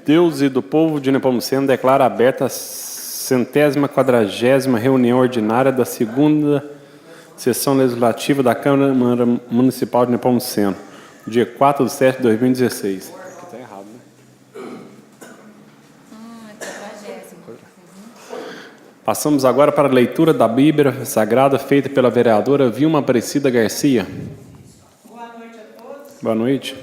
Deus e do povo de Nepomuceno, declara aberta a 140ª reunião ordinária da segunda sessão legislativa da Câmara Municipal de Nepomuceno, dia 4/7/2016. Aqui está errado, né? Passamos agora para a leitura da Bíblia Sagrada, feita pela vereadora Vilma Aparecida Garcia. Boa noite a todos. Boa noite.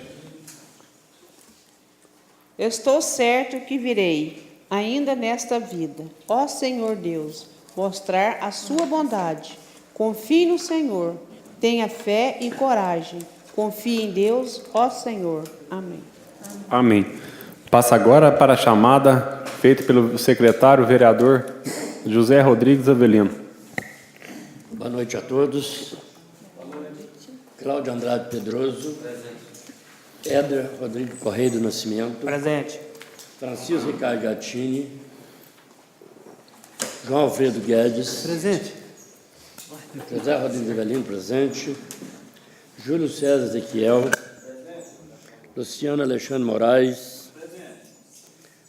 Estou certo que virei, ainda nesta vida, ó Senhor Deus, mostrar a sua bondade. Confie no Senhor, tenha fé e coragem. Confie em Deus, ó Senhor. Amém. Amém. Passa agora para a chamada feita pelo secretário vereador José Rodrigues Avelino. Boa noite a todos. Cláudio Andrade Pedroso. Éder Rodrigo Correia do Nascimento. Presente. Francisco Ricardo Gattini. João Alfredo Guedes. Presente. José Rodrigues Avelino, presente. Júlio César Ezequiel. Luciano Alexandre Moraes.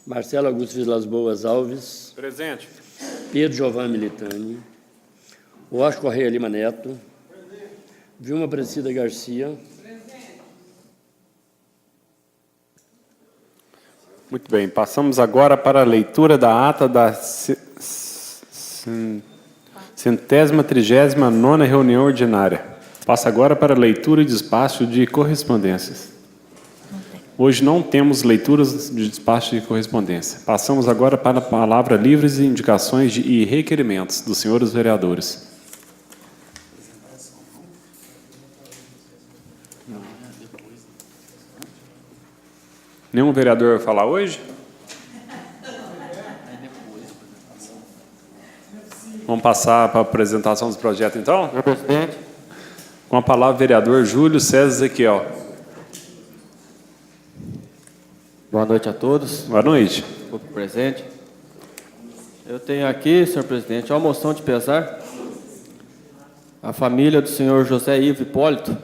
Marcelo Augusto Vilas Boas Alves. Presente. Pedro Giovanni Militani. Washington Correia Lima Neto. Vilma Aparecida Garcia. Muito bem, passamos agora para a leitura da ata da 139ª reunião ordinária. Passa agora para a leitura e despacho de correspondências. Hoje não temos leituras de despacho de correspondência. Passamos agora para a palavra livres e indicações e requerimentos dos senhores vereadores. Nenhum vereador vai falar hoje? Vamos passar para a apresentação dos projetos, então? Senhor presidente. Com a palavra, o vereador Júlio César Ezequiel. Boa noite a todos. Boa noite. Público presente. Eu tenho aqui, senhor presidente, uma moção de pesar. A família do senhor José Ivo Hipólito,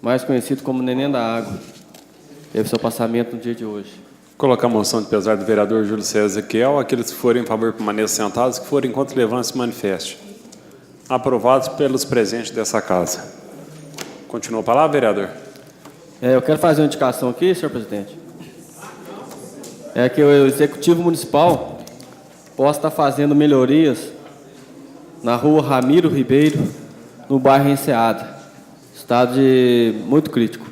mais conhecido como Neném da Água, teve seu passamento no dia de hoje. Colocar a moção de pesar do vereador Júlio César Ezequiel. Aqueles que forem em favor permaneçam sentados, que forem contra levantem se manifeste. Aprovados pelos presentes dessa casa. Continua a palavra, vereador. Eu quero fazer uma indicação aqui, senhor presidente. É que o Executivo Municipal possa estar fazendo melhorias na rua Ramiro Ribeiro, no bairro Enseada. Estado muito crítico.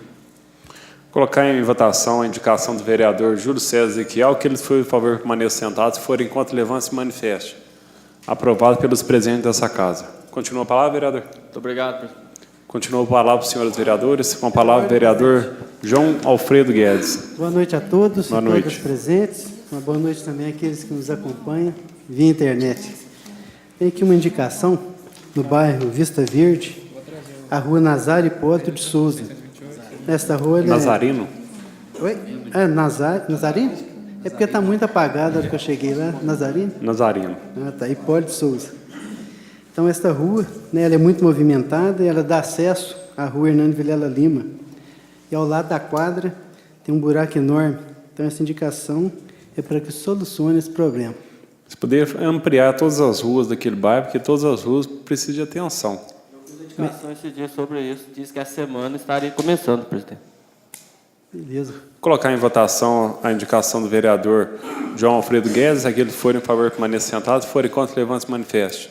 Colocar em votação a indicação do vereador Júlio César Ezequiel, que eles forem em favor permaneçam sentados, se forem contra levantem se manifeste. Aprovado pelos presentes dessa casa. Continua a palavra, vereador. Muito obrigado, presidente. Continua a palavra para os senhores vereadores. Com a palavra, o vereador João Alfredo Guedes. Boa noite a todos Boa e noite. todas presentes. Uma boa noite também àqueles que nos acompanham via internet. Tem aqui uma indicação no bairro Vista Verde, a rua Nazário Hipólito de Souza. Nesta rua... Nazarino. Oi? Nazarino? É porque está muito apagado a hora que eu cheguei lá. Nazarino? Nazarino. Ah, tá. Hipólito de Souza. Então, esta rua, né, ela é muito movimentada e ela dá acesso à rua Hernando Vilela Lima. E ao lado da quadra tem um buraco enorme. Então, essa indicação é para que solucione esse problema. Você poderia ampliar todas as ruas daquele bairro, porque todas as ruas precisam de atenção. Eu fiz indicação esse dia sobre isso. Diz que a semana estaria começando, presidente. Beleza. Colocar em votação a indicação do vereador João Alfredo Guedes. Aqueles que forem em favor permaneçam sentados, forem contra levantem se manifeste.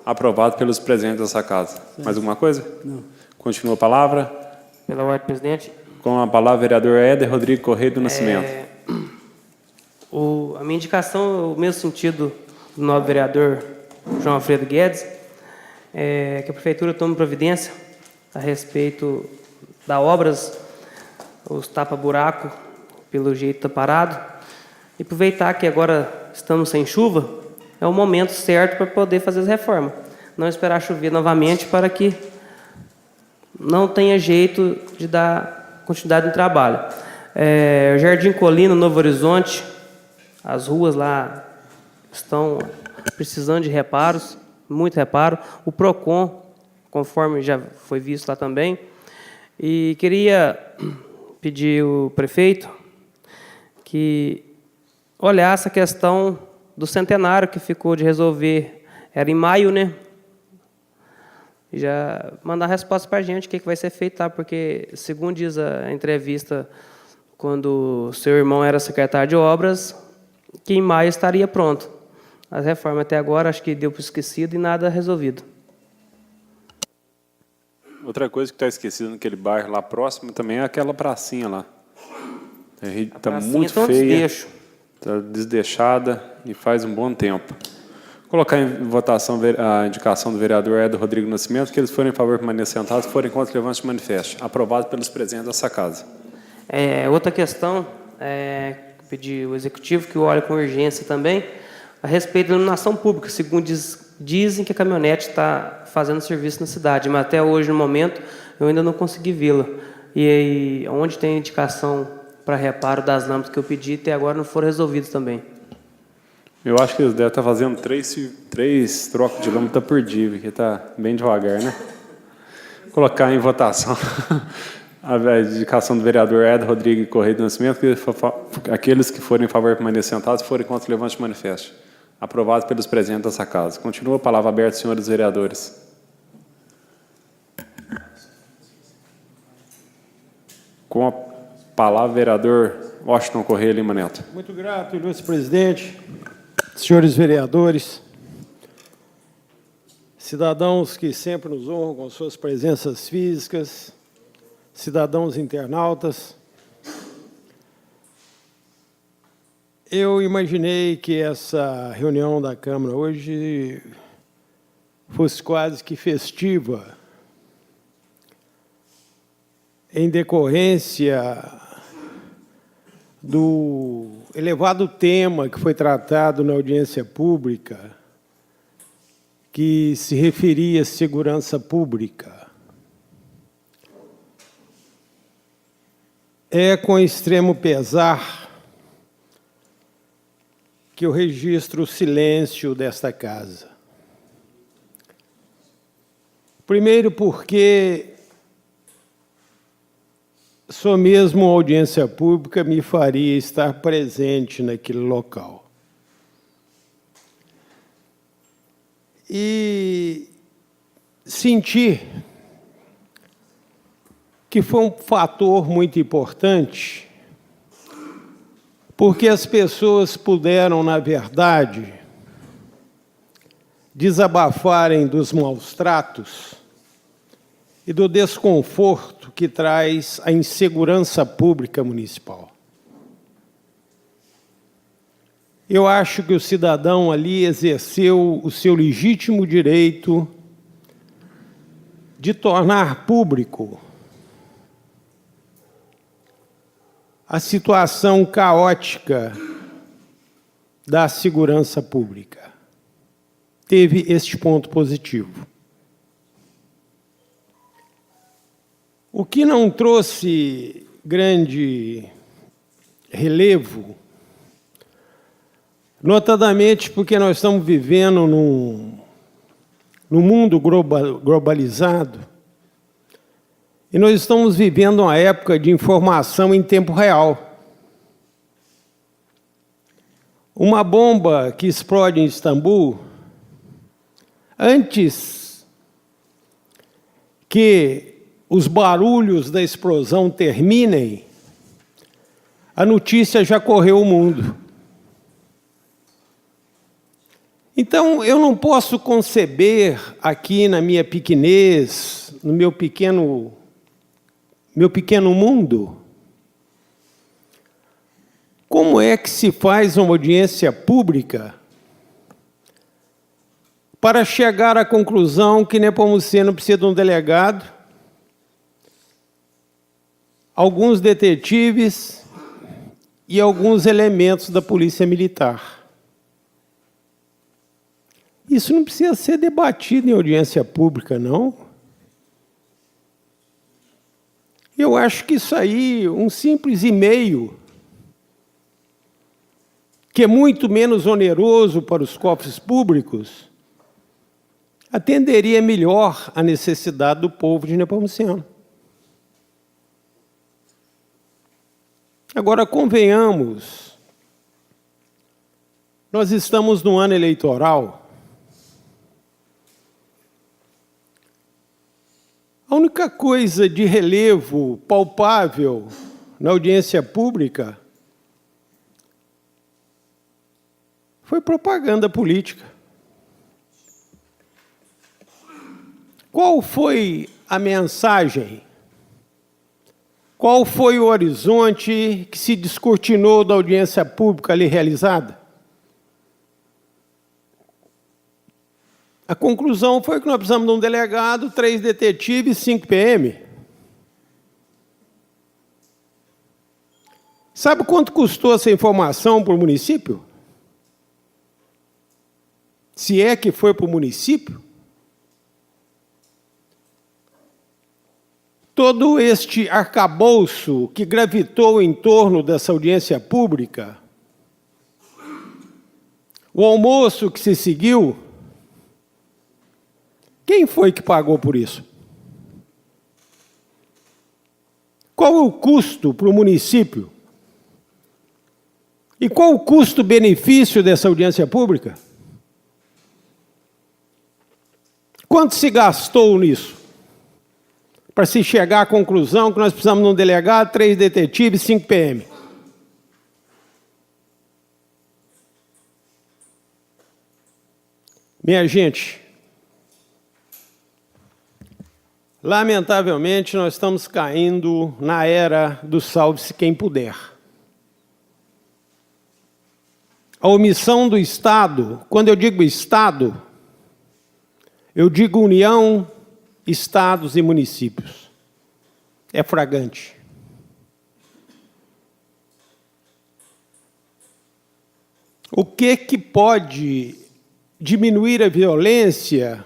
Aprovado pelos presentes dessa casa. Mais alguma coisa? Não. Continua a palavra. Pela ordem, presidente. Com a palavra, o vereador Éder Rodrigo Correia do Nascimento. A minha indicação é o mesmo sentido do novo vereador João Alfredo Guedes, que a Prefeitura tome providência a respeito das obras, os tapa-buraco, pelo jeito está parado, e aproveitar que agora estamos sem chuva, é o momento certo para poder fazer as reformas. Não esperar chover novamente para que não tenha jeito de dar continuidade no trabalho. Jardim Colina, Novo Horizonte, as ruas lá estão precisando de reparos, muito reparo. O PROCON, conforme já foi visto lá também. E queria pedir ao prefeito que que olhasse a questão do centenário que ficou de resolver. Era em maio, né? Já mandar a resposta para a gente, o que vai ser feito, tá? Porque, segundo diz a entrevista, quando seu irmão era secretário de obras, que em maio estaria pronto. A reforma até agora acho que deu por esquecido e nada resolvido. Outra coisa que está esquecida naquele bairro lá próximo também é aquela pracinha lá. Está muito feia, está desdeixada e faz um bom tempo. Vou colocar em votação a indicação do vereador Éder Rodrigo Nascimento, que eles forem em favor permanecer sentados, forem contra, levante o manifesto. Aprovado pelos presidentes dessa casa. Outra questão, pedir ao Executivo que olhe com urgência também, a respeito da iluminação pública. Segundo dizem que a caminhonete está fazendo serviço na cidade, mas até hoje, no momento, eu ainda não consegui vê-la. E aí, onde tem indicação para reparo das lâmpadas que eu pedi, até agora não foram resolvidos também. Eu acho que eles devem estar fazendo três trocas de lâmpada por dia, que está bem devagar, né? Vou colocar em votação a indicação do vereador Éder Rodrigo Correia do Nascimento, que aqueles que forem em favor permanecer sentados, forem contra, levante o manifesto. Aprovado pelos presidentes dessa casa. Continua a palavra aberta, senhores vereadores. Com a palavra, vereador Washington Correia Lima Neto. Muito grato, ilustre presidente, senhores vereadores, cidadãos que sempre nos honram com suas presenças físicas, cidadãos internautas. Eu imaginei que essa reunião da Câmara hoje fosse quase que festiva, em decorrência do elevado tema que foi tratado na audiência pública, que se referia à segurança pública. É com extremo pesar que eu registro o silêncio desta casa. Primeiro porque só mesmo a audiência pública me faria estar presente naquele local. E senti que foi um fator muito importante, porque as pessoas puderam, na verdade, desabafarem dos maus tratos e do desconforto que traz a insegurança pública municipal. Eu acho que o cidadão ali exerceu o seu legítimo direito de tornar público a situação caótica da segurança pública. Teve este ponto positivo. O que não trouxe grande relevo, notadamente porque nós estamos vivendo num mundo globalizado, e nós estamos vivendo uma época de informação em tempo real. Uma bomba que explode em Istambul, antes que os barulhos da explosão terminem, a notícia já correu o mundo. Então, eu não posso conceber aqui na minha pequenez, no meu pequeno mundo, como é que se faz uma audiência pública para chegar à conclusão que Nepomuceno precisa de um delegado, alguns detetives e alguns elementos da Polícia Militar. Isso não precisa ser debatido em audiência pública, não. Eu acho que isso aí, um simples e-mail, que é muito menos oneroso para os cofres públicos, atenderia melhor à necessidade do povo de Nepomuceno. Agora, convenhamos Nós estamos no ano eleitoral. A única coisa de relevo palpável na audiência pública foi propaganda política. Qual foi a mensagem? Qual foi o horizonte que se descortinou da audiência pública ali realizada? A conclusão foi que nós precisamos de um delegado, 3 detetives e 5 PM. Sabe quanto custou essa informação para o município? Se é que foi para o município? Todo este arcabouço que gravitou em torno dessa audiência pública, o almoço que se seguiu, quem foi que pagou por isso? Qual é o custo para o município? E qual o custo-benefício dessa audiência pública? Quanto se gastou nisso? Para se chegar à conclusão que nós precisamos de um delegado, 3 detetives e 5 PM. Minha gente, lamentavelmente nós estamos caindo na era do salve-se quem puder. A omissão do Estado, quando eu digo Estado, eu digo União, estados e municípios. É flagrante. O que pode diminuir a violência?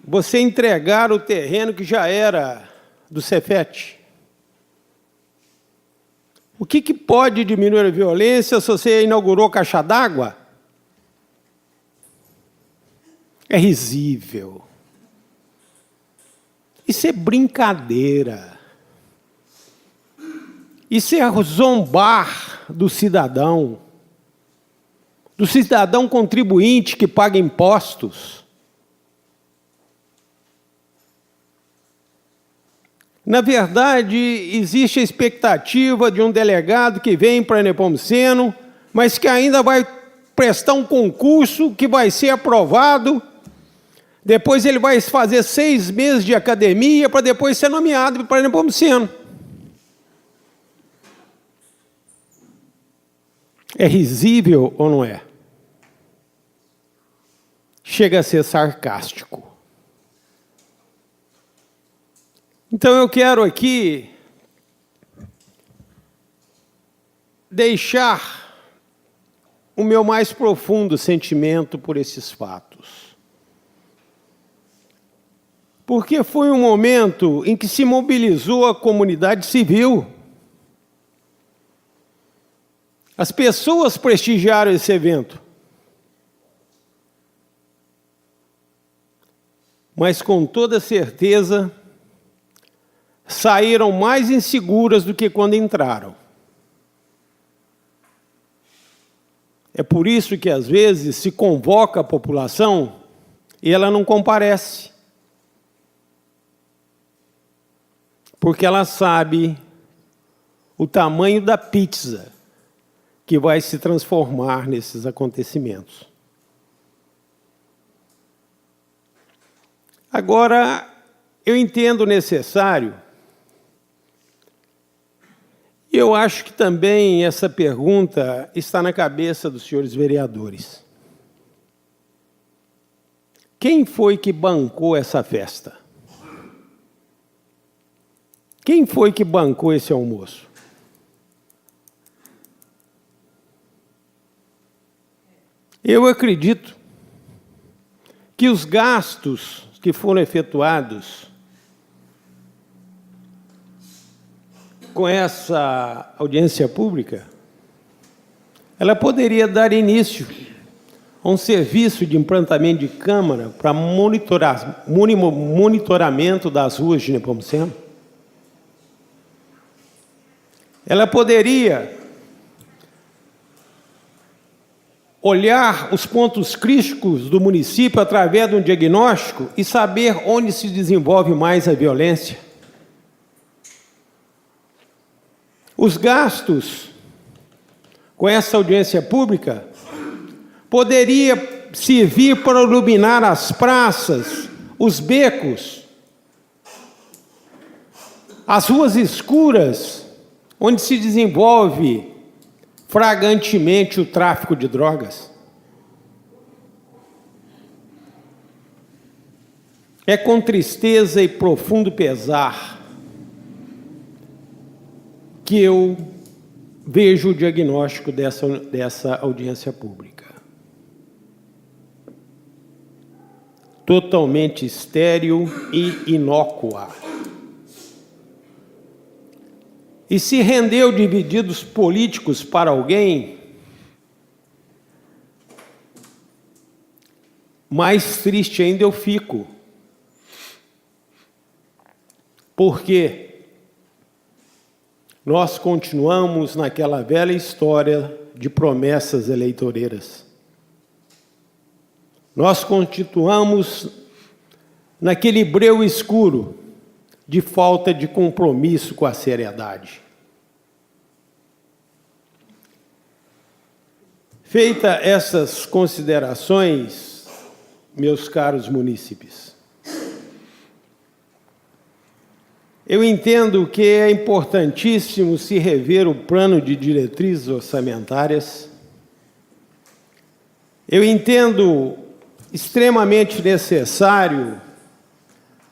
Você entregar o terreno que já era do Cefet. O que pode diminuir a violência se você inaugurou caixa d'água? É risível. Isso é brincadeira. Isso é zombar do cidadão contribuinte que paga impostos. Na verdade, existe a expectativa de um delegado que vem para Nepomuceno, mas que ainda vai prestar um concurso que vai ser aprovado. Depois ele vai fazer 6 meses de academia para depois ser nomeado para Nepomuceno. É risível ou não é? Chega a ser sarcástico. Então eu quero aqui deixar o meu mais profundo sentimento por esses fatos. Porque foi um momento em que se mobilizou a comunidade civil. As pessoas prestigiaram esse evento. Mas, com toda certeza, saíram mais inseguras do que quando entraram. É por isso que, às vezes, se convoca a população e ela não comparece. Porque ela sabe o tamanho da pizza que vai se transformar nesses acontecimentos. Agora, eu entendo necessário, e eu acho que também essa pergunta está na cabeça dos senhores vereadores. Quem foi que bancou essa festa? Quem foi que bancou esse almoço? Eu acredito que os gastos que foram efetuados com essa audiência pública, ela poderia dar início a um serviço de implantamento de câmara para monitoramento das ruas de Nepomuceno. Ela poderia olhar os pontos críticos do município através de um diagnóstico e saber onde se desenvolve mais a violência. Os gastos com essa audiência pública poderia servir para iluminar as praças, os becos, as ruas escuras, onde se desenvolve flagrantemente o tráfico de drogas. É com tristeza e profundo pesar que eu vejo o diagnóstico dessa audiência pública. Totalmente estéril e inócua. E se rendeu divididos políticos para alguém, mais triste ainda eu fico. Porque nós continuamos naquela velha história de promessas eleitoreiras. Nós continuamos naquele breu escuro de falta de compromisso com a seriedade. Feitas essas considerações, meus caros munícipes, eu entendo que é importantíssimo se rever o plano de diretrizes orçamentárias. Eu entendo extremamente necessário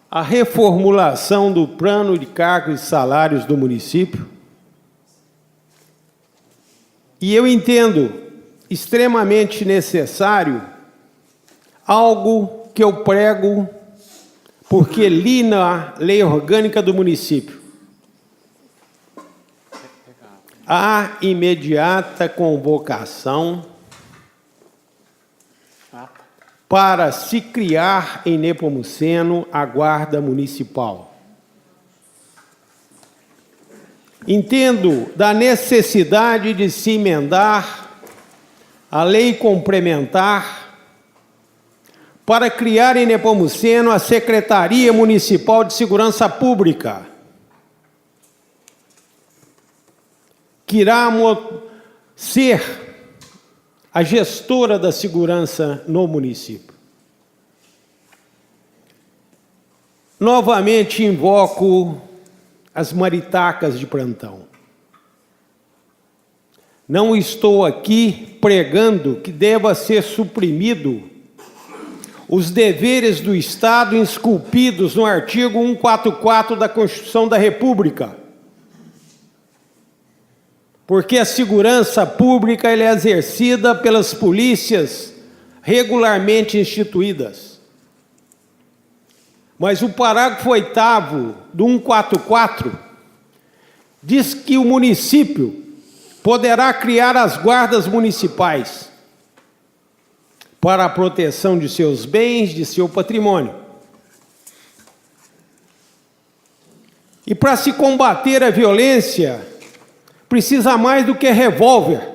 a reformulação do plano de cargos e salários do município. E eu entendo extremamente necessário algo que eu prego, porque li na lei orgânica do município. A imediata convocação para se criar em Nepomuceno a Guarda Municipal. Entendo da necessidade de se emendar a lei complementar para criar em Nepomuceno a Secretaria Municipal de Segurança Pública, que irá ser a gestora da segurança no município. Novamente invoco as maritacas de plantão. Não estou aqui pregando que deva ser suprimido os deveres do Estado esculpidos no artigo 144 da Constituição da República. Porque a segurança pública ela é exercida pelas polícias regularmente instituídas. Mas o parágrafo 8º do 144 diz que o município poderá criar as guardas municipais para a proteção de seus bens, de seu patrimônio. E para se combater a violência, precisa mais do que revólver,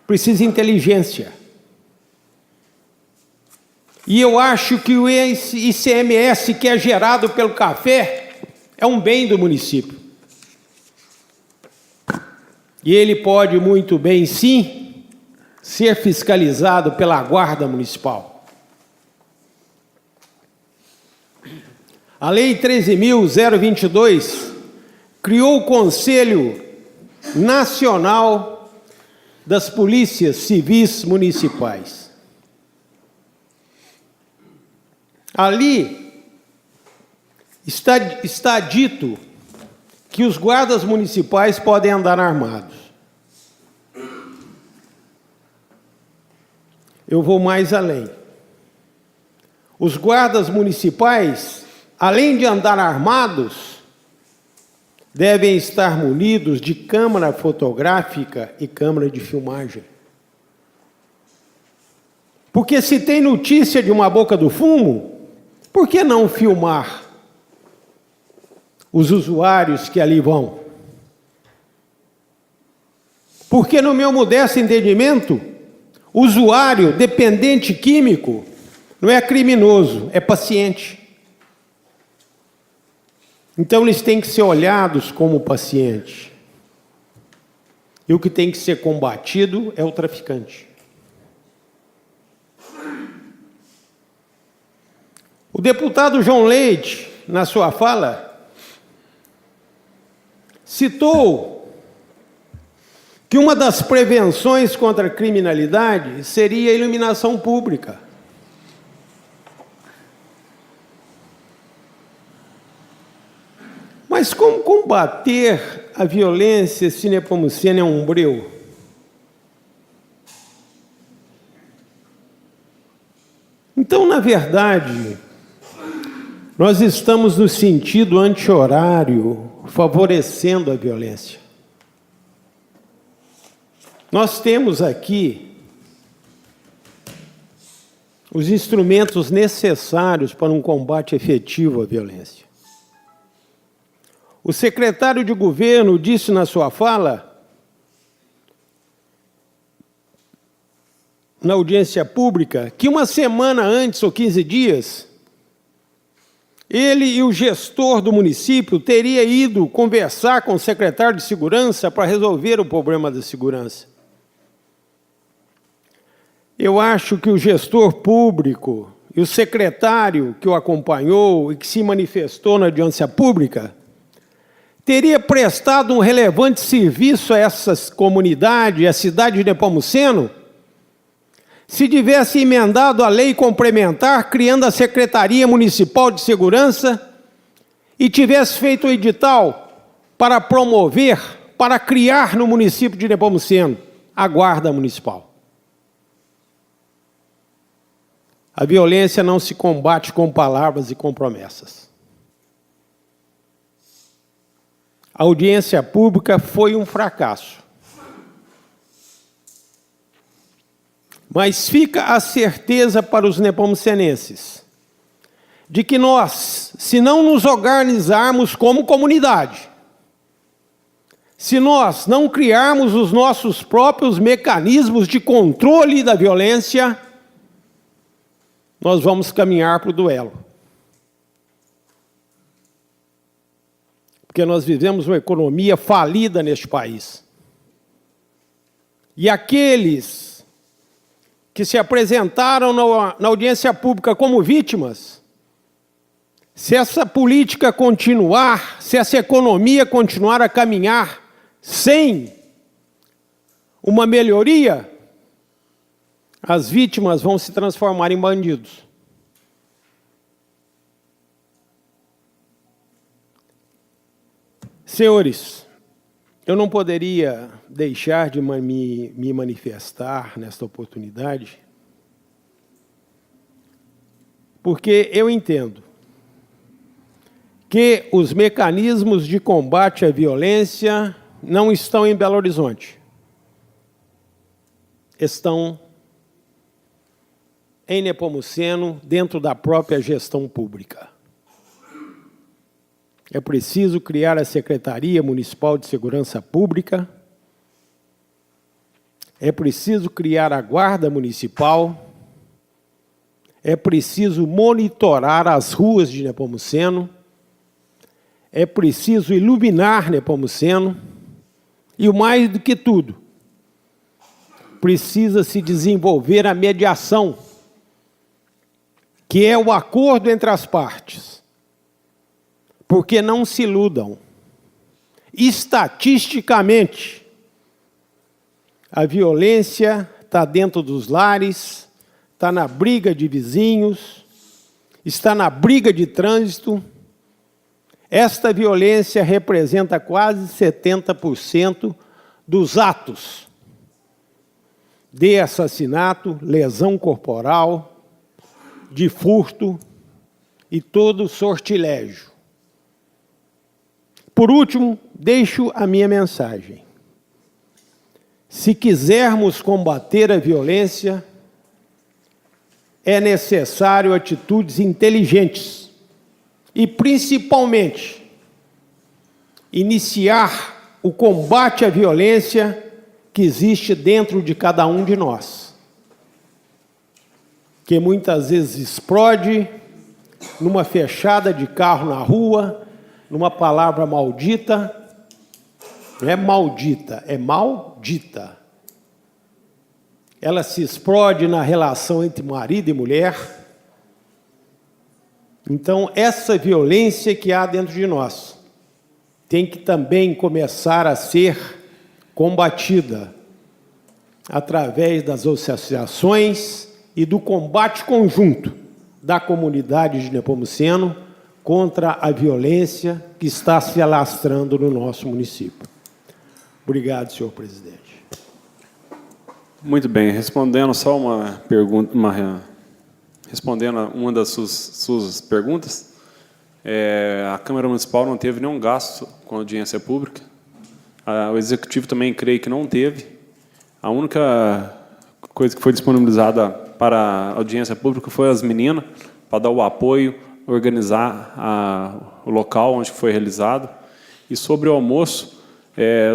precisa inteligência. E eu acho que o ICMS que é gerado pelo café é um bem do município. E ele pode muito bem, sim, ser fiscalizado pela Guarda Municipal. A Lei 13.022 criou o Conselho Nacional das Polícias Civis Municipais. Ali está dito que os guardas municipais podem andar armados. Eu vou mais além. Os guardas municipais, além de andar armados, devem estar munidos de câmera fotográfica e câmera de filmagem. Porque se tem notícia de uma boca do fumo, por que não filmar os usuários que ali vão? Porque, no meu modesto entendimento, usuário dependente químico não é criminoso, é paciente. Então, eles têm que ser olhados como paciente. E o que tem que ser combatido é o traficante. O deputado João Leite, na sua fala, citou que uma das prevenções contra a criminalidade seria a iluminação pública. Mas como combater a violência se Nepomuceno é um breu? Então, na verdade, nós estamos no sentido anti-horário, favorecendo a violência. Nós temos aqui os instrumentos necessários para um combate efetivo à violência. O secretário de governo disse na sua fala, na audiência pública, que uma semana antes ou 15 dias, ele e o gestor do município teriam ido conversar com o secretário de segurança para resolver o problema da segurança. Eu acho que o gestor público e o secretário que o acompanhou e que se manifestou na audiência pública teria prestado um relevante serviço a essas comunidades, à cidade de Nepomuceno, se tivesse emendado a lei complementar, criando a Secretaria Municipal de Segurança, e tivesse feito o edital para promover, para criar no município de Nepomuceno a Guarda Municipal. A violência não se combate com palavras e com promessas. A audiência pública foi um fracasso. Mas fica a certeza para os nepomucenenses de que nós, se não nos organizarmos como comunidade, se nós não criarmos os nossos próprios mecanismos de controle da violência, nós vamos caminhar para o duelo. Porque nós vivemos uma economia falida neste país. E aqueles que se apresentaram na audiência pública como vítimas, se essa política continuar, se essa economia continuar a caminhar sem uma melhoria, as vítimas vão se transformar em bandidos. Senhores, eu não poderia deixar de me manifestar nesta oportunidade, porque eu entendo que os mecanismos de combate à violência não estão em Belo Horizonte. Estão em Nepomuceno, dentro da própria gestão pública. É preciso criar a Secretaria Municipal de Segurança Pública, é preciso criar a Guarda Municipal, é preciso monitorar as ruas de Nepomuceno, é preciso iluminar Nepomuceno, e o mais do que tudo, precisa se desenvolver a mediação, que é o acordo entre as partes. Porque não se iludam. Estatisticamente, a violência está dentro dos lares, está na briga de vizinhos, está na briga de trânsito. Esta violência representa quase 70% dos atos de assassinato, lesão corporal, de furto e todo sortilégio. Por último, deixo a minha mensagem. Se quisermos combater a violência, é necessário atitudes inteligentes e, principalmente, iniciar o combate à violência que existe dentro de cada um de nós, que muitas vezes explode numa fechada de carro na rua, numa palavra maldita. Não é maldita, é maldita. Ela se explode na relação entre marido e mulher. Então, essa violência que há dentro de nós tem que também começar a ser combatida através das associações e do combate conjunto da comunidade de Nepomuceno contra a violência que está se alastrando no nosso município. Obrigado, senhor presidente. Muito bem, respondendo só uma pergunta, respondendo a uma das suas perguntas, a Câmara Municipal não teve nenhum gasto com audiência pública. O Executivo também creio que não teve. A única coisa que foi disponibilizada para audiência pública foi as meninas, para dar o apoio, organizar o local onde foi realizado. E sobre o almoço,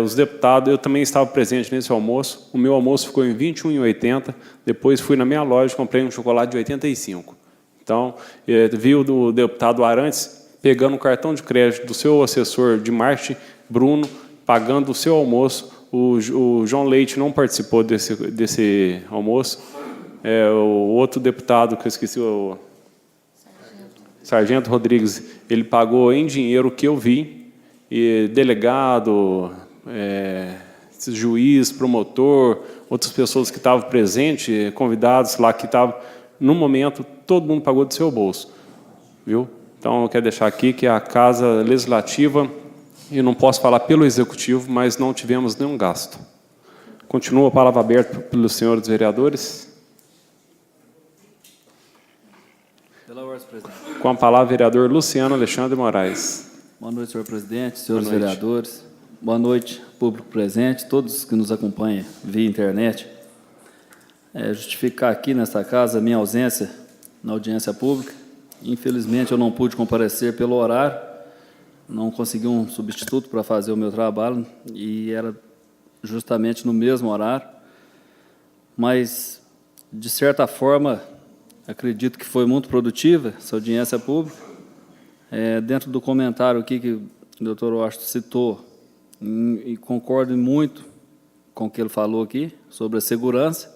os deputados, eu também estava presente nesse almoço. O meu almoço ficou em R$ 21,80. Depois fui na minha loja e comprei um chocolate de R$ 85. Então, vi o deputado Arantes pegando o cartão de crédito do seu assessor de marketing, Bruno, pagando o seu almoço. O João Leite não participou desse almoço. O outro deputado, que eu esqueci, o Sargento Rodrigues, ele pagou em dinheiro o que eu vi. E delegado, juiz, promotor, outras pessoas que estavam presentes, convidados lá que estavam, no momento, todo mundo pagou do seu bolso. Viu? Então, eu quero deixar aqui que a Casa Legislativa, e não posso falar pelo Executivo, mas não tivemos nenhum gasto. Continua a palavra aberta pelos senhores vereadores. Pela ordem, presidente. Com a palavra, vereador Luciano Alexandre Moraes. Boa noite, senhor presidente, senhores vereadores. Boa noite, público presente, todos que nos acompanham via internet. Justificar aqui nesta casa a minha ausência na audiência pública. Infelizmente, eu não pude comparecer pelo horário, não consegui um substituto para fazer o meu trabalho, e era justamente no mesmo horário. Mas, de certa forma, acredito que foi muito produtiva essa audiência pública. Dentro do comentário aqui que o doutor Washington citou, e concordo muito com o que ele falou aqui sobre a segurança,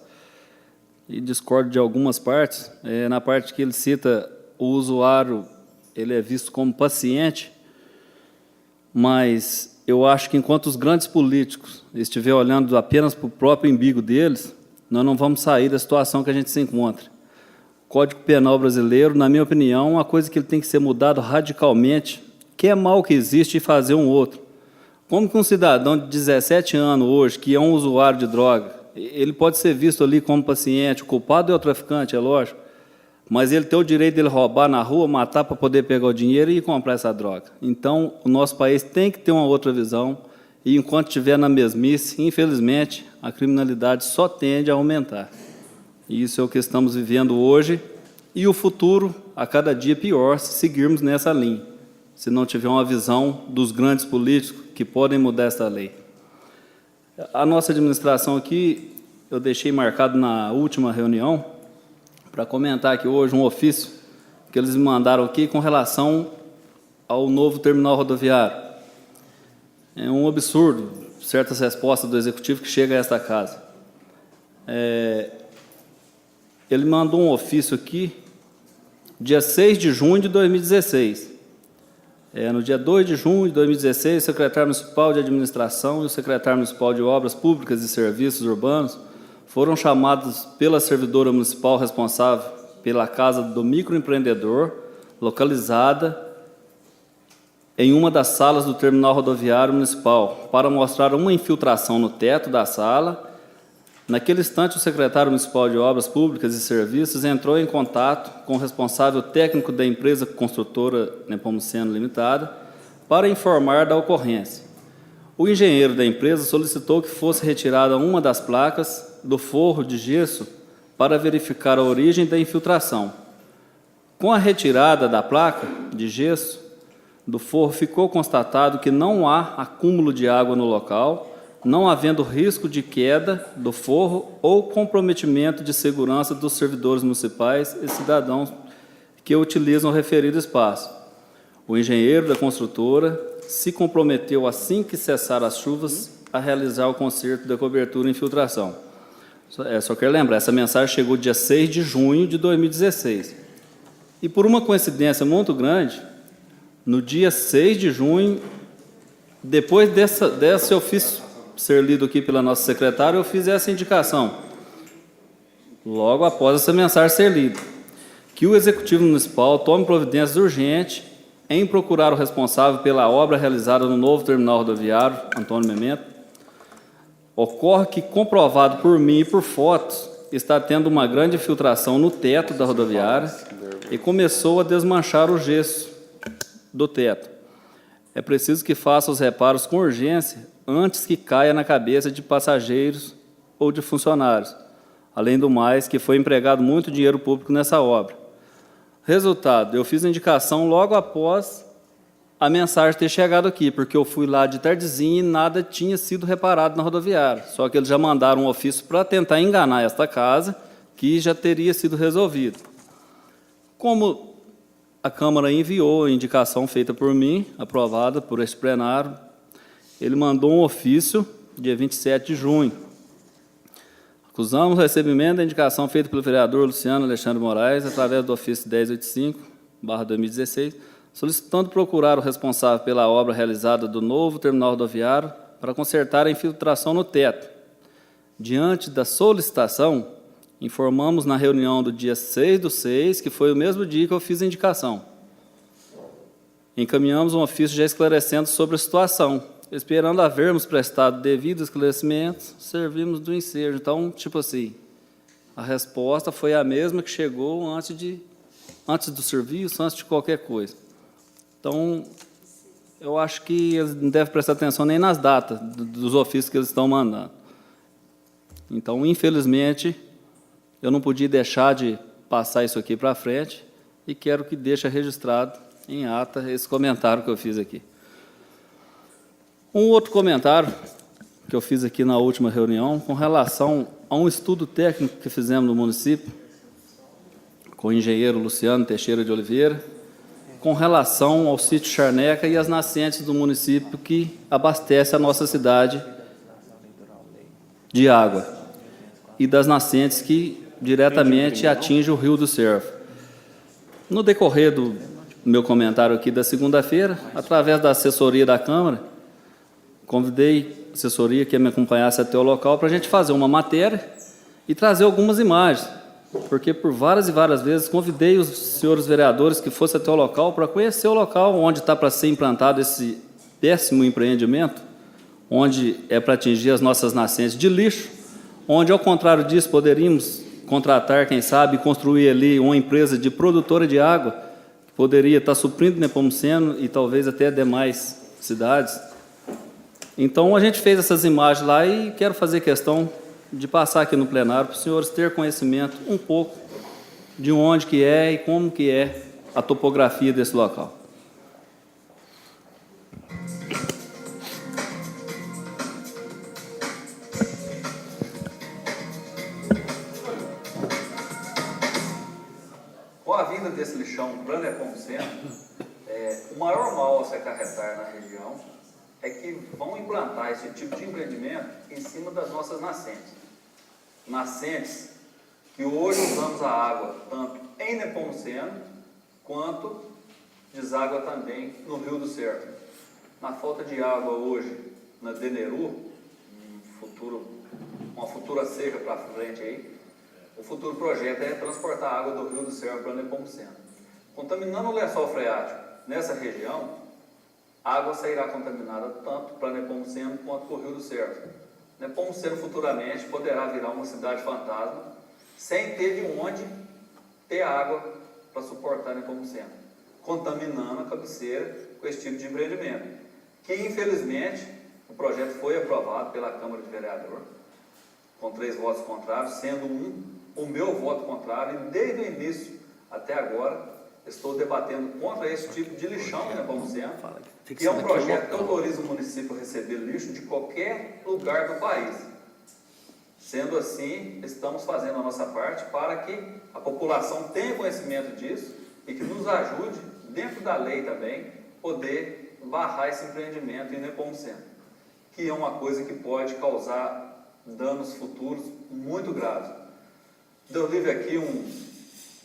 e discordo de algumas partes. Na parte que ele cita o usuário, ele é visto como paciente, mas eu acho que enquanto os grandes políticos estiverem olhando apenas para o próprio umbigo deles, nós não vamos sair da situação que a gente se encontra. Código Penal brasileiro, na minha opinião, é uma coisa que ele tem que ser mudado radicalmente, que é mal que existe, e fazer um outro. Como que um cidadão de 17 anos hoje, que é um usuário de droga, ele pode ser visto ali como paciente, o culpado é o traficante, é lógico, mas ele tem o direito de ele roubar na rua, matar para poder pegar o dinheiro e comprar essa droga. Então, o nosso país tem que ter uma outra visão, e enquanto estiver na mesmice, infelizmente, a criminalidade só tende a aumentar. E isso é o que estamos vivendo hoje, e o futuro, a cada dia, pior, se seguirmos nessa linha, se não tiver uma visão dos grandes políticos que podem mudar essa lei. A nossa administração aqui, eu deixei marcado na última reunião, para comentar aqui hoje um ofício que eles me mandaram aqui com relação ao novo terminal rodoviário. É um absurdo certas respostas do Executivo que chega a esta casa. Ele mandou um ofício aqui, dia 6 de junho de 2016. No dia 2 de junho de 2016, o secretário municipal de Administração e o secretário municipal de Obras Públicas e Serviços Urbanos foram chamados pela servidora municipal responsável pela Casa do Microempreendedor, localizada em uma das salas do terminal rodoviário municipal, para mostrar uma infiltração no teto da sala. Naquele instante, o secretário municipal de Obras Públicas e Serviços entrou em contato com o responsável técnico da empresa construtora Nepomuceno Limitada para informar da ocorrência. O engenheiro da empresa solicitou que fosse retirada uma das placas do forro de gesso para verificar a origem da infiltração. Com a retirada da placa de gesso do forro, ficou constatado que não há acúmulo de água no local, não havendo risco de queda do forro ou comprometimento de segurança dos servidores municipais e cidadãos que utilizam o referido espaço. O engenheiro da construtora se comprometeu, assim que cessar as chuvas, a realizar o conserto da cobertura e infiltração. Só quero lembrar, essa mensagem chegou dia 6 de junho de 2016. E por uma coincidência muito grande, no dia 6 de junho, depois desse ofício ser lido aqui pela nossa secretária, eu fiz essa indicação, logo após essa mensagem ser lida, que o Executivo Municipal tome providências urgentes em procurar o responsável pela obra realizada no novo terminal rodoviário, Antônio Memento. Ocorre que, comprovado por mim e por fotos, está tendo uma grande infiltração no teto da rodoviária e começou a desmanchar o gesso do teto. É preciso que faça os reparos com urgência antes que caia na cabeça de passageiros ou de funcionários. Além do mais, que foi empregado muito dinheiro público nessa obra. Resultado, eu fiz a indicação logo após a mensagem ter chegado aqui, porque eu fui lá de tardezinha e nada tinha sido reparado na rodoviária. Só que eles já mandaram um ofício para tentar enganar esta casa, que já teria sido resolvido. Como a Câmara enviou a indicação feita por mim, aprovada por este plenário, ele mandou um ofício, dia 27 de junho. Acusamos o recebimento da indicação feita pelo vereador Luciano Alexandre Moraes, através do ofício 1085/2016, solicitando procurar o responsável pela obra realizada do novo terminal rodoviário para consertar a infiltração no teto. Diante da solicitação, informamos na reunião do dia 6/6, que foi o mesmo dia que eu fiz a indicação. Encaminhamos um ofício já esclarecendo sobre a situação. Esperando havermos prestado devido esclarecimento, servimos do ensejo. Então, tipo assim, a resposta foi a mesma que chegou antes do serviço, antes de qualquer coisa. Então, eu acho que eles não devem prestar atenção nem nas datas dos ofícios que eles estão mandando. Então, infelizmente, eu não podia deixar de passar isso aqui para frente e quero que deixe registrado em ata esse comentário que eu fiz aqui. Um outro comentário que eu fiz aqui na última reunião, com relação a um estudo técnico que fizemos no município, com o engenheiro Luciano Teixeira de Oliveira, com relação ao sítio Charneca e as nascentes do município que abastece a nossa cidade de água, e das nascentes que diretamente atingem o Rio do Cervo. No decorrer do meu comentário aqui da segunda-feira, através da assessoria da Câmara, convidei a assessoria que me acompanhasse até o local para a gente fazer uma matéria e trazer algumas imagens, porque por várias e várias vezes convidei os senhores vereadores que fossem até o local para conhecer o local onde está para ser implantado esse péssimo empreendimento, onde é para atingir as nossas nascentes de lixo, onde, ao contrário disso, poderíamos contratar, quem sabe, construir ali uma empresa de produtora de água, que poderia estar suprindo Nepomuceno e talvez até demais cidades. Então, a gente fez essas imagens lá e quero fazer questão de passar aqui no plenário para os senhores terem conhecimento um pouco de onde que é e como que é a topografia desse local. Com a vinda desse lixão para Nepomuceno, o maior mal a se acarretar na região é que vão implantar esse tipo de empreendimento em cima das nossas nascentes. Nascentes que hoje usamos a água tanto em Nepomuceno, quanto deságua também no Rio do Cervo. Na falta de água hoje na Deneru, uma futura seca para frente aí, o futuro projeto é transportar a água do Rio do Cervo para Nepomuceno. Contaminando o lençol freático nessa região, a água sairá contaminada tanto para Nepomuceno quanto para o Rio do Cervo. Nepomuceno futuramente poderá virar uma cidade fantasma, sem ter de onde ter água para suportar Nepomuceno, contaminando a cabeceira com esse tipo de empreendimento, que infelizmente o projeto foi aprovado pela Câmara de Vereadores, com 3 votos contrários, sendo o meu voto contrário, e desde o início até agora estou debatendo contra esse tipo de lixão em Nepomuceno, que é um projeto que autoriza o município a receber lixo de qualquer lugar do país. Sendo assim, estamos fazendo a nossa parte para que a população tenha conhecimento disso e que nos ajude, dentro da lei também, poder barrar esse empreendimento em Nepomuceno, que é uma coisa que pode causar danos futuros muito graves. Deus livre aqui um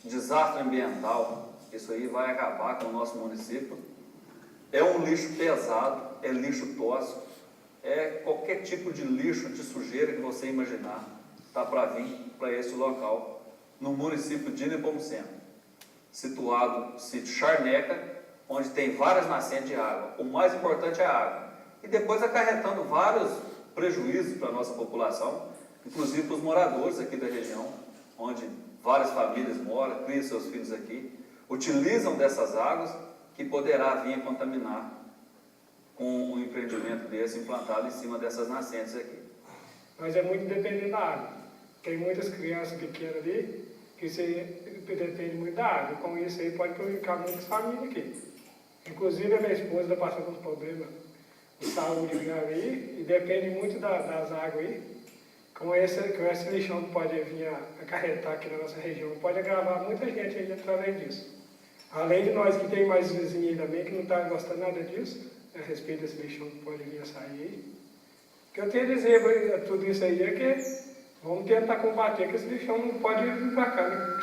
desastre ambiental, isso aí vai acabar com o nosso município. É um lixo pesado, é lixo tóxico, é qualquer tipo de lixo, de sujeira que você imaginar, está para vir para esse local, no município de Nepomuceno, situado no sítio Charneca, onde tem várias nascentes de água. O mais importante é a água. E depois acarretando vários prejuízos para a nossa população, inclusive para os moradores aqui da região, onde várias famílias moram, criam seus filhos aqui, utilizam dessas águas que poderá vir a contaminar com um empreendimento desse implantado em cima dessas nascentes aqui. Mas é muito dependente da água. Tem muitas crianças pequenas ali que dependem muito da água. Com isso aí pode prejudicar muitas famílias aqui. Inclusive a minha esposa está passando uns problemas de saúde grave aí e depende muito das águas aí. Com esse lixão que pode vir a acarretar aqui na nossa região, pode agravar muita gente aí através disso. Além de nós que tem mais vizinhos aí também que não estão gostando nada disso, a respeito desse lixão que pode vir a sair aí. O que eu tenho a dizer para tudo isso aí é que vamos tentar combater que esse lixão não pode vir para cá, né?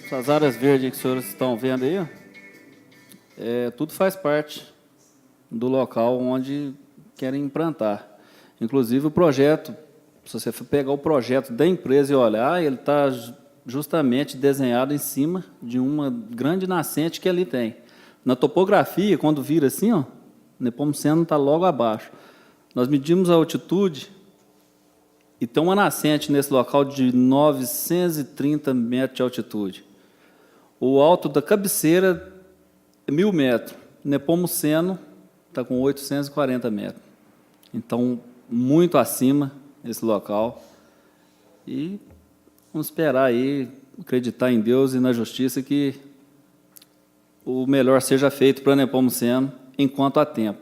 Essas áreas verdes que os senhores estão vendo aí, ó, tudo faz parte do local onde querem implantar. Inclusive o projeto, se você for pegar o projeto da empresa e olhar, ele está justamente desenhado em cima de uma grande nascente que ali tem. Na topografia, quando vira assim, ó, Nepomuceno está logo abaixo. Nós medimos a altitude e tem uma nascente nesse local de 930 metros de altitude. O alto da cabeceira é 1.000 metros. Nepomuceno está com 840 metros. Então, muito acima esse local. E vamos esperar aí, acreditar em Deus e na justiça que o melhor seja feito para Nepomuceno enquanto há tempo.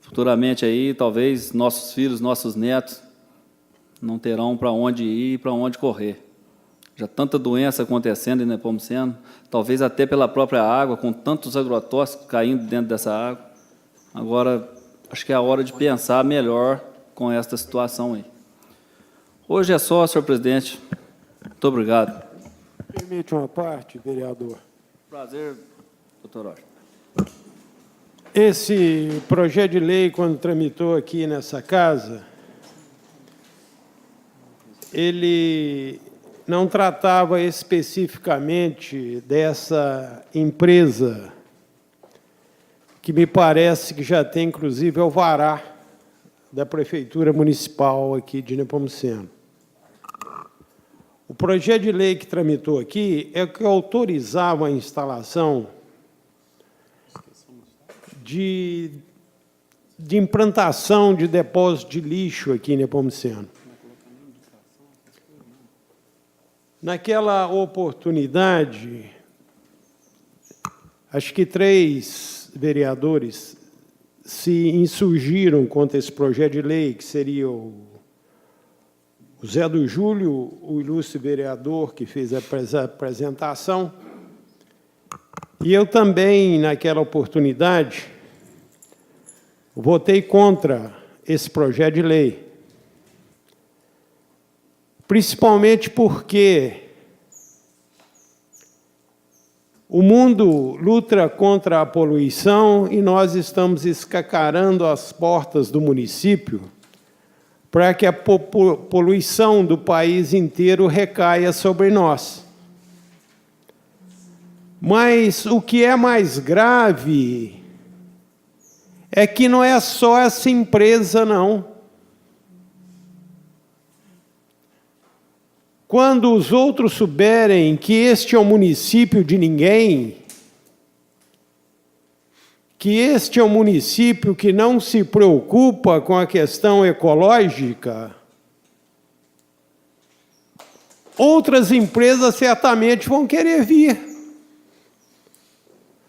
Futuramente aí, talvez nossos filhos, nossos netos não terão para onde ir e para onde correr. Já tanta doença acontecendo em Nepomuceno, talvez até pela própria água, com tantos agrotóxicos caindo dentro dessa água. Agora, acho que é a hora de pensar melhor com esta situação aí. Hoje é só, senhor presidente. Muito obrigado. Permite uma parte, vereador. Prazer, doutor Rocha. Esse projeto de lei, quando tramitou aqui nessa casa, ele não tratava especificamente dessa empresa, que me parece que já tem, inclusive, alvará da Prefeitura Municipal aqui de Nepomuceno. O projeto de lei que tramitou aqui é o que autorizava a instalação de implantação de depósito de lixo aqui em Nepomuceno. Naquela oportunidade, acho que 3 vereadores se insurgiram contra esse projeto de lei, que seria o Zé do Júlio, o ilustre vereador que fez a apresentação, e eu também, naquela oportunidade, votei contra esse projeto de lei. Principalmente porque o mundo luta contra a poluição e nós estamos escacarando as portas do município para que a poluição do país inteiro recaia sobre nós. Mas o que é mais grave é que não é só essa empresa, não. Quando os outros souberem que este é um município de ninguém, que este é um município que não se preocupa com a questão ecológica, outras empresas certamente vão querer vir.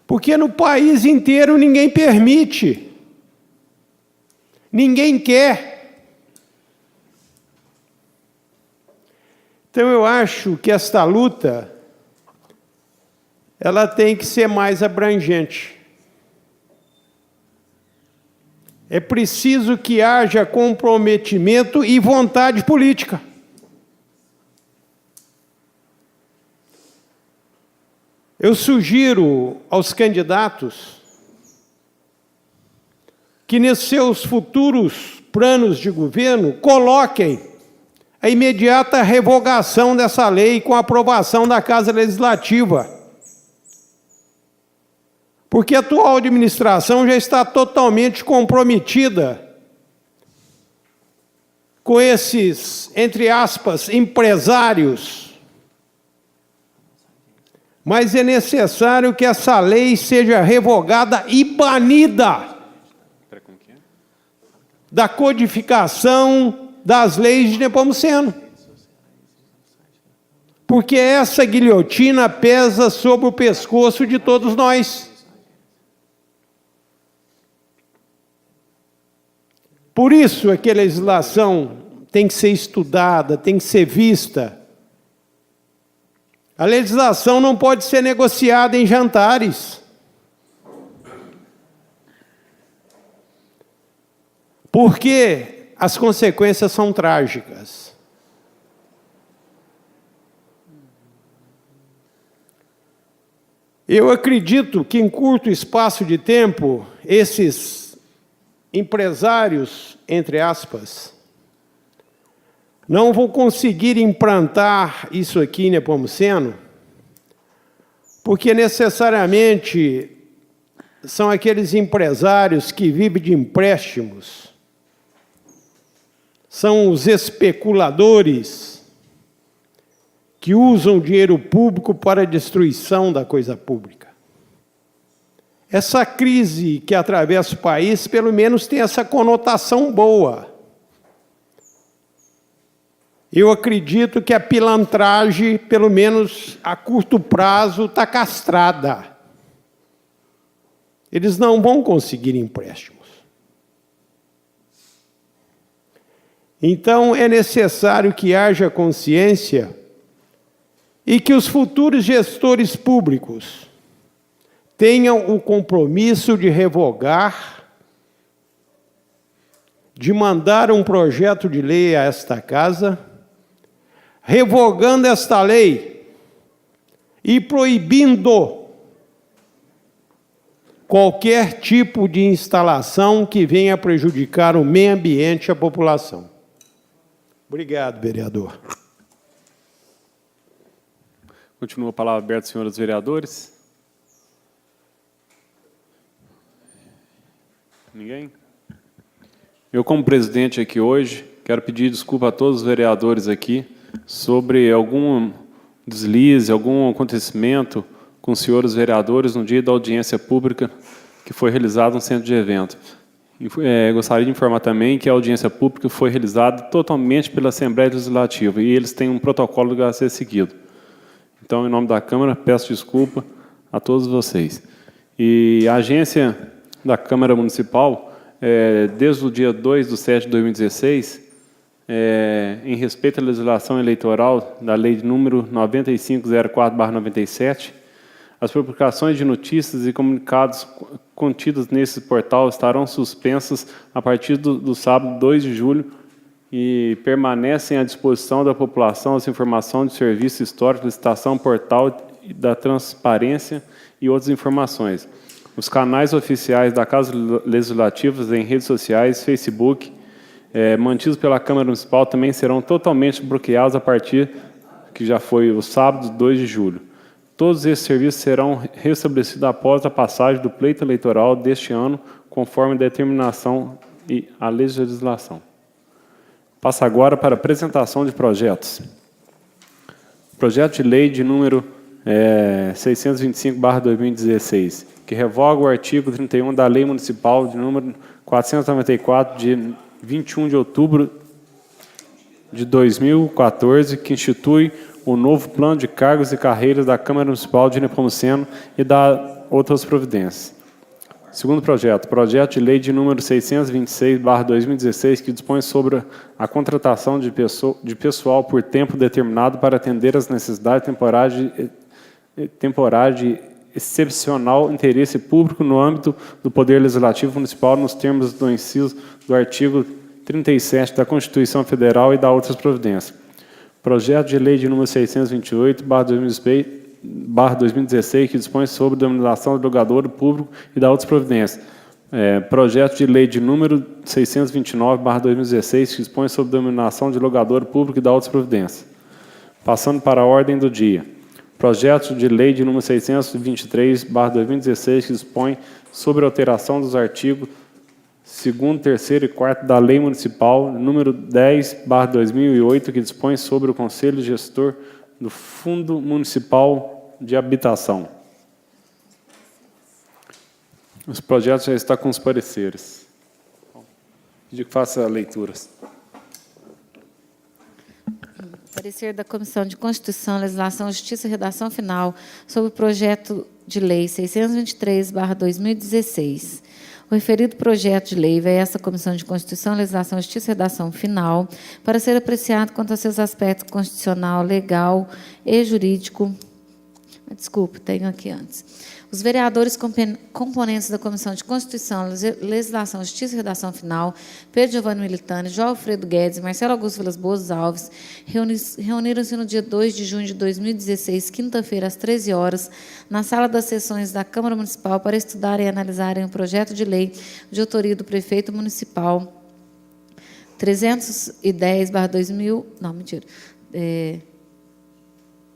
Porque no país inteiro ninguém permite, ninguém quer. Então eu acho que esta luta, ela tem que ser mais abrangente. É preciso que haja comprometimento e vontade política. Eu sugiro aos candidatos que, nesses seus futuros planos de governo, coloquem a imediata revogação dessa lei com a aprovação da Casa Legislativa. Porque a atual administração já está totalmente comprometida com esses, entre aspas, empresários. Mas é necessário que essa lei seja revogada e banida da codificação das leis de Nepomuceno. Porque essa guilhotina pesa sobre o pescoço de todos nós. Por isso é que a legislação tem que ser estudada, tem que ser vista. A legislação não pode ser negociada em jantares. Porque as consequências são trágicas. Eu acredito que em curto espaço de tempo, esses empresários, entre aspas, não vão conseguir implantar isso aqui em Nepomuceno, porque necessariamente são aqueles empresários que vivem de empréstimos, são os especuladores que usam o dinheiro público para a destruição da coisa pública. Essa crise que atravessa o país, pelo menos, tem essa conotação boa. Eu acredito que a pilantragem, pelo menos a curto prazo, está castrada. Eles não vão conseguir empréstimos. Então, é necessário que haja consciência e que os futuros gestores públicos tenham o compromisso de revogar, de mandar um projeto de lei a esta casa, revogando esta lei e proibindo qualquer tipo de instalação que venha prejudicar o meio ambiente e a população. Obrigado, vereador. Continua a palavra aberta, senhores vereadores. Ninguém? Eu, como presidente aqui hoje, quero pedir desculpa a todos os vereadores aqui sobre algum deslize, algum acontecimento com os senhores vereadores no dia da audiência pública que foi realizado no centro de evento. Gostaria de informar também que a audiência pública foi realizada totalmente pela Assembleia Legislativa e eles têm um protocolo a ser seguido. Então, em nome da Câmara, peço desculpa a todos vocês. E a agência da Câmara Municipal, desde o dia 2/7/2016, em respeito à legislação eleitoral da Lei de número 9504/97, as publicações de notícias e comunicados contidos nesse portal estarão suspensas a partir do sábado 2 de julho e permanecem à disposição da população as informações de serviço histórico, licitação, portal da transparência e outras informações. Os canais oficiais da Casa Legislativa em redes sociais, Facebook, mantidos pela Câmara Municipal, também serão totalmente bloqueados a partir, que já foi o sábado 2 de julho. Todos esses serviços serão restabelecidos após a passagem do pleito eleitoral deste ano, conforme determinação e a legislação. Passa agora para a apresentação de projetos. Projeto de lei de número 625/2016, que revoga o artigo 31 da Lei Municipal de número 494, de 21 de outubro de 2014, que institui o novo plano de cargos e carreiras da Câmara Municipal de Nepomuceno e da outras providências. Segundo projeto, projeto de lei de número 626/2016, que dispõe sobre a contratação de pessoal por tempo determinado para atender às necessidades temporárias de excepcional interesse público no âmbito do Poder Legislativo Municipal, nos termos do inciso do artigo 37 da Constituição Federal e da outras providências. Projeto de lei de número 628/2016, que dispõe sobre a denominação do logador público e da outras providências. Projeto de lei de número 629/2016, que dispõe sobre a denominação de logador público e da outras providências. Passando para a ordem do dia. Projeto de lei de número 623/2016, que dispõe sobre a alteração dos artigos 2º, 3º e 4º da Lei Municipal número 10/2008, que dispõe sobre o Conselho Gestor do Fundo Municipal de Habitação. Os projetos já estão com os pareceres. Pedi que faça leituras. Parecer da Comissão de Constituição, Legislação, Justiça e Redação Final sobre o projeto de lei 623/2016. O referido projeto de lei vai a essa Comissão de Constituição, Legislação, Justiça e Redação Final para ser apreciado quanto a seus aspectos constitucional, legal e jurídico. Desculpe, tenho aqui antes. Os vereadores componentes da Comissão de Constituição, Legislação, Justiça e Redação Final, Pedro Giovanni Militani, João Alfredo Guedes e Marcelo Augusto Vilas Boas Alves, reuniram-se no dia 2 de junho de 2016, quinta-feira, às 13 horas, na sala das sessões da Câmara Municipal para estudarem e analisarem o projeto de lei de autoria do prefeito municipal 310/2000, não, mentira,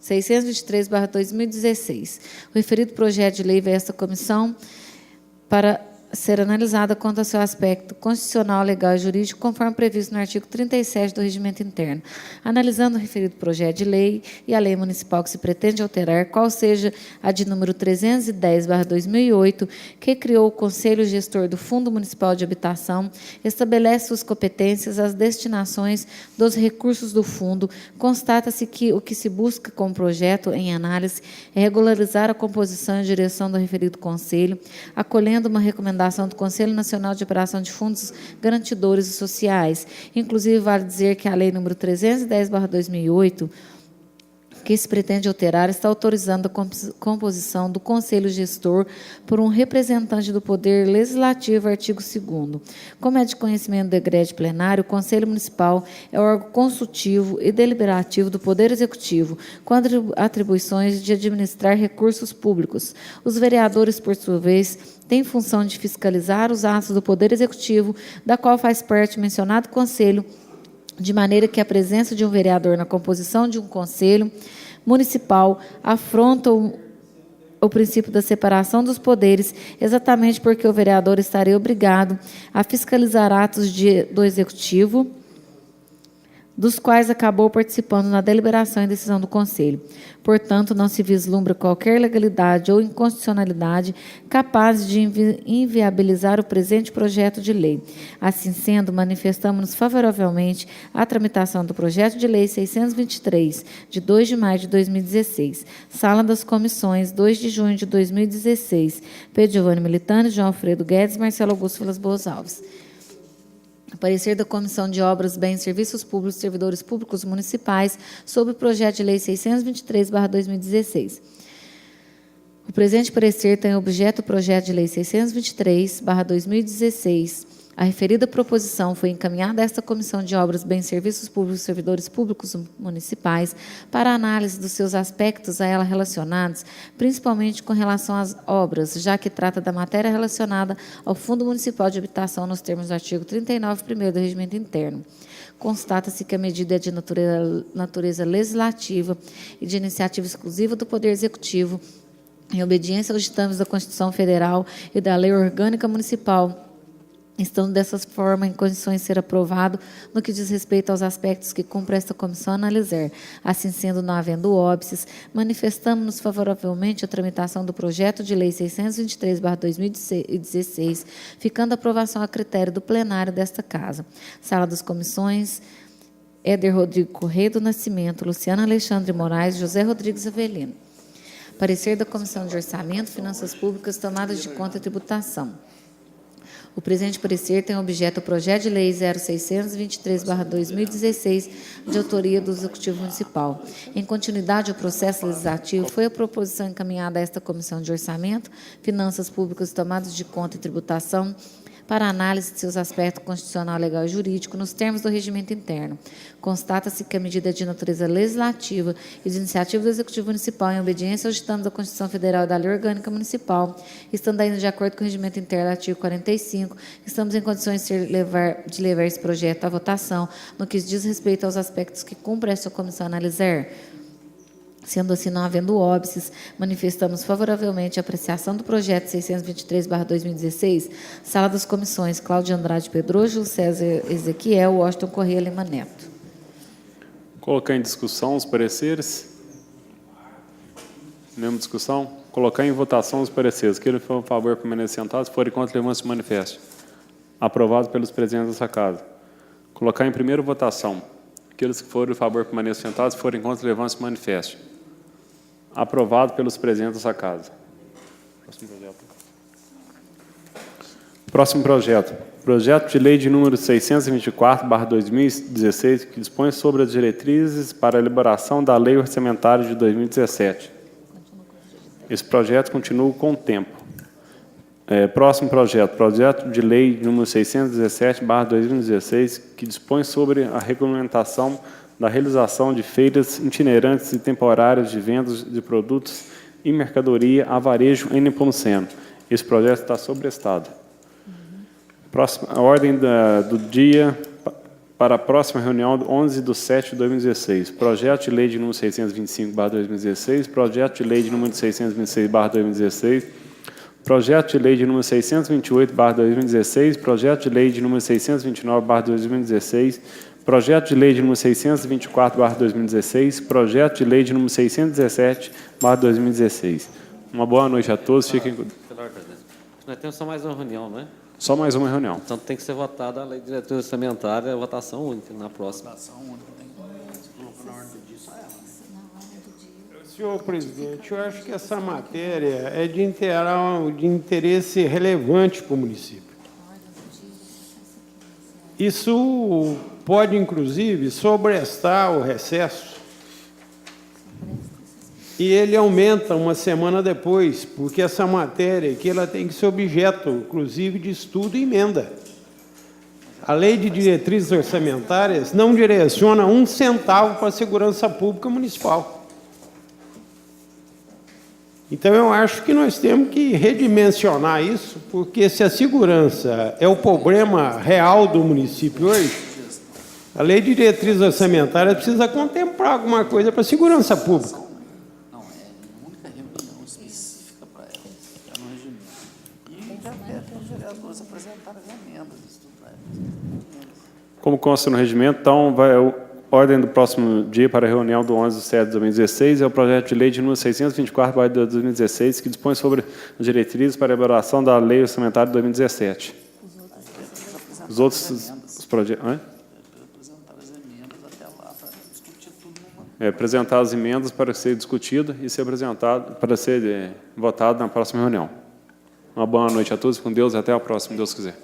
623/2016. O referido projeto de lei veio a esta comissão para ser analisada quanto ao seu aspecto constitucional, legal e jurídico, conforme previsto no artigo 37 do Regimento Interno. Analisando o referido projeto de lei e a lei municipal que se pretende alterar, qual seja a de número 310/2008, que criou o Conselho Gestor do Fundo Municipal de Habitação, estabelece suas competências, as destinações dos recursos do fundo, constata-se que o que se busca com o projeto em análise é regularizar a composição e direção do referido Conselho, acolhendo uma recomendação do Conselho Nacional de Operação de Fundos Garantidores e Sociais. Inclusive, vale dizer que a Lei nº 310/2008, que se pretende alterar, está autorizando a composição do Conselho Gestor por um representante do Poder Legislativo, artigo 2º. Como é de conhecimento do egrégio plenário, o Conselho Municipal é o órgão consultivo e deliberativo do Poder Executivo, com atribuições de administrar recursos públicos. Os vereadores, por sua vez, têm função de fiscalizar os atos do Poder Executivo, da qual faz parte o mencionado Conselho, de maneira que a presença de um vereador na composição de um conselho municipal afronta o princípio da separação dos poderes, exatamente porque o vereador estaria obrigado a fiscalizar atos do Executivo, dos quais acabou participando na deliberação e decisão do Conselho. Portanto, não se vislumbra qualquer ilegalidade ou inconstitucionalidade capaz de inviabilizar o presente projeto de lei. Assim sendo, manifestamos-nos favoravelmente à tramitação do projeto de lei 623, de 2 de maio de 2016, Sala das Comissões, 2 de junho de 2016, Pedro Giovanni Militani, João Alfredo Guedes e Marcelo Augusto Vilas Boas Alves. Parecer da Comissão de Obras, Bens e Serviços Públicos e Servidores Públicos Municipais sobre o projeto de lei 623/2016. O presente parecer tem objeto o projeto de lei 623/2016, A referida proposição foi encaminhada a esta Comissão de Obras, Bens e Serviços Públicos e Servidores Públicos Municipais para análise dos seus aspectos a ela relacionados, principalmente com relação às obras, já que trata da matéria relacionada ao Fundo Municipal de Habitação nos termos do artigo 39, primeiro do Regimento Interno. Constata-se que a medida é de natureza legislativa e de iniciativa exclusiva do Poder Executivo, em obediência aos ditames da Constituição Federal e da Lei Orgânica Municipal, estando dessa forma em condições de ser aprovado no que diz respeito aos aspectos que cumpre esta comissão analisar. Assim sendo, não havendo óbices, manifestamos-nos favoravelmente à tramitação do projeto de lei 623/2016, ficando a aprovação a critério do plenário desta Casa. Sala das Comissões: Éder Rodrigo Correia do Nascimento, Luciana Alexandre Moraes, José Rodrigues Avelino. Parecer da Comissão de Orçamento, Finanças Públicas, Tomadas de Conta e Tributação. O presente parecer tem objeto o projeto de lei 0623/2016, de autoria do Executivo Municipal. Em continuidade ao processo legislativo, foi a proposição encaminhada a esta Comissão de Orçamento, Finanças Públicas, Tomadas de Conta e Tributação, para análise de seus aspectos constitucional, legal e jurídico, nos termos do regimento interno. Constata-se que a medida é de natureza legislativa e de iniciativa do Executivo Municipal, em obediência aos ditames da Constituição Federal e da Lei Orgânica Municipal, estando ainda de acordo com o regimento interno, artigo 45, estamos em condições de levar esse projeto à votação, no que diz respeito aos aspectos que cumpre esta comissão analisar. Sendo assim, não havendo óbices, manifestamos favoravelmente a apreciação do projeto 623/2016, Sala das Comissões: Cláudia Andrade Pedroso, Júlio César Ezequiel, Washington Correia Lima Neto. Colocar em discussão os pareceres. Mesma discussão. Colocar em votação os pareceres. Aqueles que forem a favor, permaneçam sentados. Se forem contra, levante-se e manifeste. Aprovado pelos presentes dessa Casa. Colocar em primeira votação. Aqueles que forem a favor, permaneçam sentados. Se forem contra, levante-se e manifeste. Aprovado pelos presentes dessa Casa. Próximo projeto. Projeto de lei de número 624/2016, que dispõe sobre as diretrizes para a elaboração da Lei Orçamentária de 2017. Esse projeto continua com o tempo. Próximo projeto. Projeto de lei de número 617/2016, que dispõe sobre a regulamentação da realização de feiras itinerantes e temporárias de vendas de produtos e mercadoria a varejo em Nepomuceno. Esse projeto está sobrestado. A ordem do dia para a próxima reunião, 11/7/2016. Projeto de lei de número 625/2016, projeto de lei de número 626/2016, projeto de lei de número 628/2016, projeto de lei de número 629/2016, projeto de lei de número 624/2016, projeto de lei de número 617/2016. Uma boa noite a todos. Fiquem com... Nós temos só mais uma reunião, não é? Só mais uma reunião. Então tem que ser votada a lei de diretriz orçamentária, votação única na próxima. Senhor presidente, eu acho que essa matéria é de interesse relevante para o município. Isso pode, inclusive, sobrestar o recesso e ele aumenta uma semana depois, porque essa matéria aqui ela tem que ser objeto, inclusive, de estudo e emenda. A lei de diretrizes orçamentárias não direciona um centavo para a segurança pública municipal. Então, eu acho que nós temos que redimensionar isso, porque se a segurança é o problema real do município hoje, a lei de diretrizes orçamentárias precisa contemplar alguma coisa para a segurança pública. Não, é uma única reunião específica para ela, no regimento. E já pede aos vereadores apresentarem as emendas, estudarem. Como consta no regimento, então, ordem do próximo dia para a reunião do 11/7/2016 é o projeto de lei de número 624/2016, que dispõe sobre as diretrizes para a elaboração da Lei Orçamentária de 2017. Os outros projetos... apresentar as emendas para ser discutido e ser apresentado para ser votado na próxima reunião. Uma boa noite a todos, com Deus, e até a próxima, se Deus quiser.